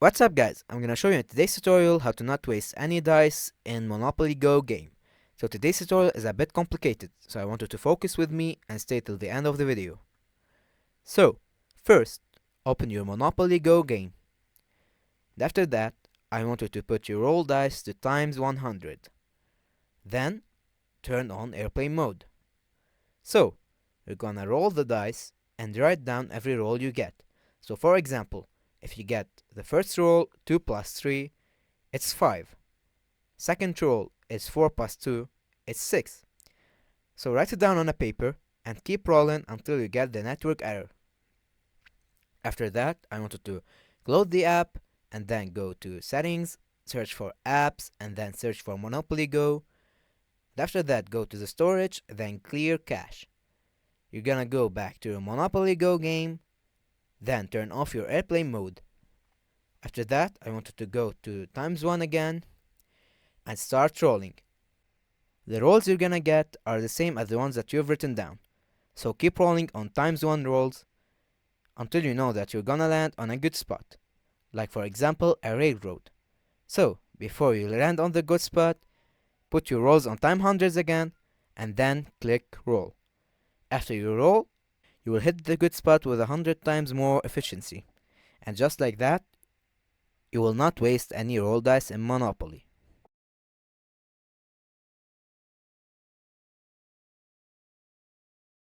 What's up guys, I'm gonna show you in today's tutorial how to not waste any dice in Monopoly Go game. So today's tutorial is a bit complicated, so I want you to focus with me and stay till the end of the video. So, first, open your Monopoly Go game. And after that, I want you to put your roll dice to times 100. Then, turn on airplane mode. So, you're gonna roll the dice and write down every roll you get. So for example, if you get the first roll 2 plus 3, it's 5. Second roll is 4 plus 2, it's 6. So write it down on a paper and keep rolling until you get the network error. After that, I want you to close the app and then go to settings, search for apps and then search for Monopoly Go. And after that, go to the storage, then clear cache. You're gonna go back to your Monopoly Go game, then turn off your airplane mode. After that, I want you to go to times 1 again and start rolling. The rolls you're gonna get are the same as the ones that you've written down. So keep rolling on times 1 rolls until you know that you're gonna land on a good spot. Like for example, a railroad. So, before you land on the good spot, put your rolls on time hundreds again and then click roll. After you roll, you will hit the good spot with 100 times more efficiency. And just like that, you will not waste any roll dice in Monopoly.